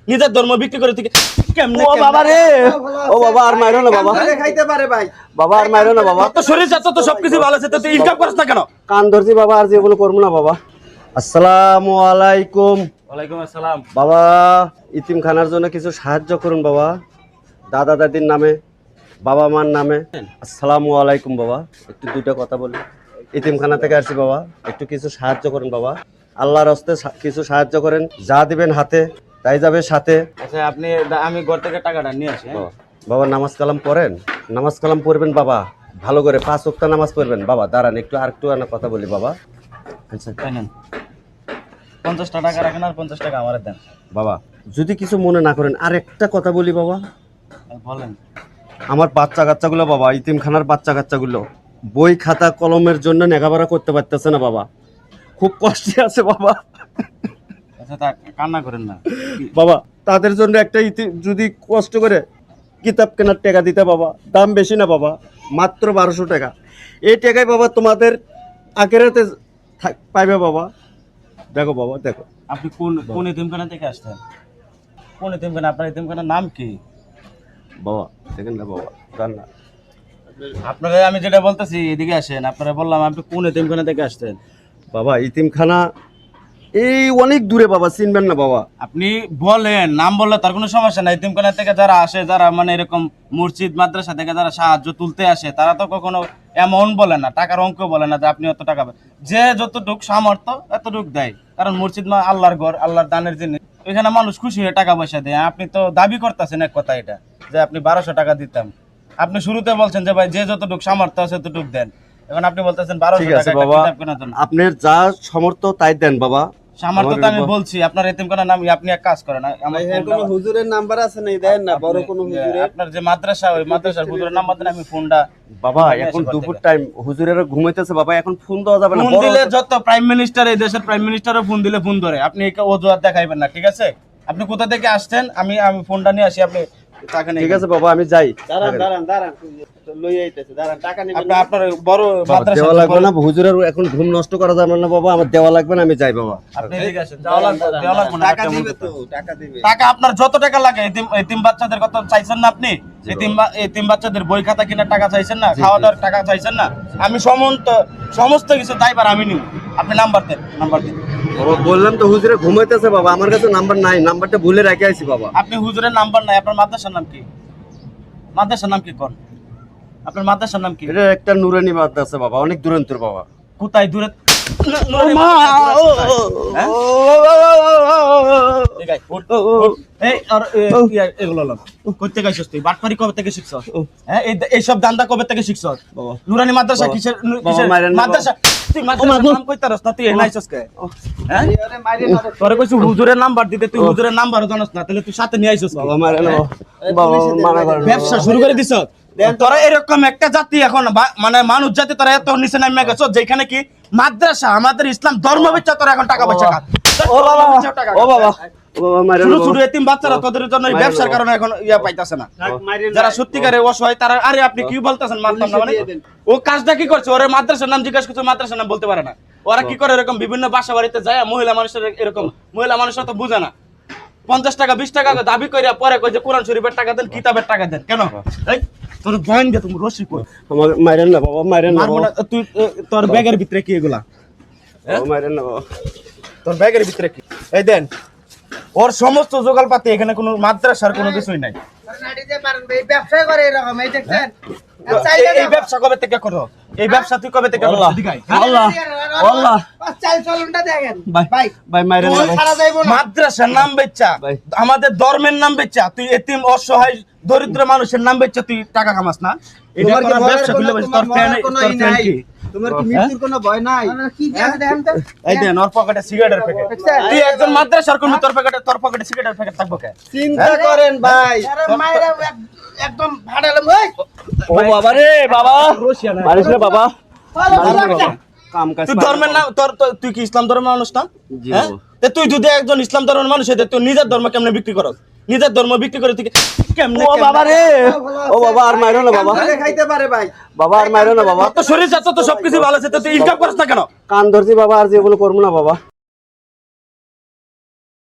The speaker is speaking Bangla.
নিজের ধর্ম বিক্রি করে তুই কেমনে ও বাবা রে, ও বাবা আর মাইরো না বাবা, খাইতে পারে ভাই। বাবা আর মাইরো না বাবা। তো শরীর যাচ্ছে তো সবকিছু ভালো আছে, তো তুই ইনকাম করছ না কেন? কান ধরছি বাবা, আর যেগুলো করবো না বাবা। আসসালামু আলাইকুম। ওয়ালাইকুম আসসালাম। বাবা ইতিমখানার জন্য কিছু সাহায্য করুন বাবা, দাদা দাদির নামে, বাবা মার নামে। আসসালামু আলাইকুম বাবা, একটু দুটো কথা বলি। ইতিমখানা থেকে আসছি বাবা, একটু কিছু সাহায্য করুন বাবা, আল্লাহর হস্তে কিছু সাহায্য করেন। যা দিবেন হাতে তাই যাবে সাথে। আচ্ছা আমি ঘর থেকে টাকাটা নিয়ে আসি। বাবা নামাজ কালাম পড়েন, নামাজ কালাম পড়বেন বাবা, ভালো করে 5 ওয়াক্ত নামাজ পড়বেন বাবা। দাঁড়ান একটু আরেকটু কথা বলি বাবা। আচ্ছা 50 টাকা রাখেন আর 50 টাকা আমার দেন বাবা। যদি কিছু মনে না করেন আর একটা কথা বলি বাবা। বলেন। আমার বাচ্চা কাচ্চাগুলো বাবা, ইতিমখানার বাচ্চা কাচ্চাগুলো বই খাতা কলমের জন্য লেখাপড়া করতে পারতেছে না বাবা, খুব কষ্টে আছে বাবা। আচ্ছা তা কান্না করেন না বাবা তাদের জন্য একটা যদি কষ্ট করে কিতাব কেনার টাকা দিতে বাবা, দাম বেশি না বাবা, মাত্র 1200 টাকা। এই টাকায় বাবা তোমাদের আখেরাতে পাইবে বাবা। দেখো বাবা দেখো। আপনি কোন এতিমখানা থেকে আসছেন? কোন এতিমখানা? আপনার এতিমখানার নাম কি বাবা? দেখেন না বাবা, জান না। আপনারা আমি যেটা বলতেছি এদিকে আসেন। আপনারা বললাম আপনি কোন এতিমখানা থেকে আসছেন? বাবা ইতিমখানা এই অনেক দূরে বাবা, চিনবেন না বাবা। আপনি বলেন, নাম বললে তার কোনো সমস্যা নাই। এতিমখানা থেকে যারা আসে, যারা মানে এরকম মসজিদ মাদ্রাসা থেকে যারা সাহায্য তুলতে আসে, তারা তো কখনো অ্যামাউন্ট বলে না, টাকার অঙ্ক বলে না যে আপনি অত টাকা যে যতটুক সামর্থ্য এতটুক দেয়। কারণ মসজিদ আল্লাহর ঘর, আল্লাহর দানের জিনিস, এখানে মানুষ খুশি হয়ে টাকা পয়সা দেয়। আপনি তো দাবি করতেছেন এক কথা এটা যে আপনি 1200 টাকা দিতাম। আপনি শুরুতে বলছেন যে ভাই যে যতটুক সামর্থ্য আছে ততটুক দেন, এখন আপনি বলতেছেন 1200 টাকা একটা কিতাব কেনার জন্য। আপনার যা সামর্থ্য তাই দেন বাবা। সামর্থ্য তো আমি বলছি, আপনার এতিমখানার নাম, আপনি এক কাজ করেন, কোনো হুজুরের নাম্বার আছে না, দেন না বড় কোনো হুজুরের। আপনার যে মাদ্রাসা, ওই মাদ্রাসার হুজুরের নাম্বার দেন, আমি ফোনটা। বাবা এখন দুপুর টাইম, হুজুরেরা ঘুমাইতেছে বাবা, এখন ফোন দেওয়া যাবে না। ফোন দিলে যত প্রাইম মিনিস্টার, এই দেশের প্রাইম মিনিস্টারও ফোন দিলে ফোন ধরে। আপনি এই অজুহাত দেখাইবেন না, ঠিক আছে? আপনি কোথা থেকে আসছেন? আমি ফোনটা নিয়ে আসি, আপনি টাকা নিয়ে। ঠিক আছে বাবা আমি যাই। দাঁড়ান লই আইতেছে, দাঁড়ান টাকা নিবেন। আপনি আপনার বড় মাদ্রাসা দেওয়া লাগবে না, হুজুরের এখন ঘুম নষ্ট করা যাবে না বাবা, আমার দেওয়া লাগবে না, আমি যাই বাবা। আপনি ঠিক আছে, দেওয়া লাগবে না। টাকা দিবে তো, টাকা দিবে। টাকা আপনার যত টাকা লাগে, এতিম বাচ্চাদের কত চাইছেন না আপনি? এতিম বাচ্চাদের বই খাতা কেনার টাকা চাইছেন না? খাওয়া দাওয়ার টাকা চাইছেন না? আমি সমস্ত কিছু দায়ভার আমি নিব। আপনি নাম্বার দেন, নাম্বার দেন। বাবা বললাম তো হুজুরে ঘুমাইতেছে বাবা, আমার কাছে নাম্বার নাই, নাম্বারটা ভুলে রেখে আইছি বাবা। আপনি হুজুরের নাম্বার নাই, আপনার মাদ্রাসার নাম কি? মাদ্রাসার নাম কি কোন? আপনার মাদ্রাসার নাম কি? এটা একটা নুরানি মাদ্রাসা বাবা, অনেক দূরান্তর বাবা। কোথায় দূরে? এইসব দান্দা কবে থেকে শিখছ? নুরানি মাদ্রাসা কিসের মাদ্রাসা? তুই মাদ্রাসার নাম কইতারস না, তুই এনাইছস কে? তোরে কইছি হুজুরের নাম্বার দিতে, তুই হুজুরের নাম্বারও জানাস না, তাহলে তুই সাথে নিয়ে আইছস। বাবা মারে না বাবা, মানা করেন না। ব্যবসা শুরু করে দিছ। তোরা এরকম একটা জাতি এখন, মানে মানুষ জাতি, তোরা এত নিচে নামে গেছ যেখানে কি মাদ্রাসা, আমাদের ইসলাম ধর্ম বিচ্ছা, তোরা এখন টাকা পয়সা খাত। ও বাবা, ও বাবা, ও বাবা মারে না ছোট বাবা। ছোট এতিম বাচ্চারা তোদের জন্য এই ব্যবসার কারণে এখন ইয়া পাইতাছে না। যারা সত্যিকারে অসহায় তারা, আরে আপনি কি বলতেছেন মারতাম না মানে? ও কাজটা কি করছে? ওরে মাদ্রাসার নাম জিজ্ঞাসা করছে, মাদ্রাসার নাম বলতে পারে না। ওরা কি করে এরকম বিভিন্ন বাসা বাড়িতে যায়, মহিলা মানুষের এরকম, মহিলা মানুষরা তো বুঝে না, 50 টাকা 20 টাকা দাবি কইরা পরে কই যে কোরআন শরীফের টাকা দেন, কিতাবের টাকা দেন। কেন? এই তোর জয়েন গে, তুমি রশি কই আমার মারেন না বাবা, মারেন না মারবো না। বাবা। তুই তোর ব্যাগের ভিতরে কি এগুলা? বাবা মারেন না বাবা। তোর ব্যাগের ভিতরে কি? এই দেন, ওর সমস্ত জোগালপাতি, এখানে কোনো মাদ্রাসার কোনো কিছুই নাই। ব্যবসা করে এরকম, এই দেখছেন? এই ব্যবসা কবে থেকে করো? এই ব্যবসা তুই কবে থেকে করো? আল্লাহ আল্লাহ চাল চলনটা দেখেন ভাই, ভাই মারেন না ভাই। সারা যাইবো না। মাদ্রাসার নাম বেচা, আমাদের ধর্মের নাম বেচা, তুই এতিম অসহায় দরিদ্র মানুষের নাম বেচা তুই টাকা কামাস না? এটা তোমার কি কোনো ভয়ের ব্যবসা কোনো- খুলে বসে, তোর তোমার ফ্যান মরার কোনো তোর ই ফ্যান নাই? কি? তোমার কি মৃত্যুর কোনো ভয় নাই? কি দেখেন দেখেন তো? এই দেন, ওর পকেটে সিগারেটের প্যাকেট। তুই একজন মাদ্রাসার কর্মী, তোর পকেটে সিগারেটের প্যাকেট থাকবো কে? চিন্তা করেন ভাই। মায়েরা একদম ফাটালাম ভাই। ও বাবা রে বাবা, মারিস না বাবা, কাম কাজ। তুই ধর্মের নাম, তুই কি ইসলাম ধর্মের মানুষ না? জি হ্যাঁ? বাবা। তে তুই যদি একজন ইসলাম ধর্মের মানুষ হইতে, তুই নিজের ধর্ম কেমনে বিক্রি করস? নিজের ধর্ম বিক্রি করে তুই কেমনে? ও বাবা রে, ও বাবা আর মাইরো না বাবা, খাইতে পারে ভাই। বাবা আর মাইরো না বাবা। তো শরীর যাচ্ছে তো সবকিছু ভালো আছে, তো তুই ইনকাম করছ না কেন? কান ধরছি বাবা, আর যেগুলো করবো না বাবা।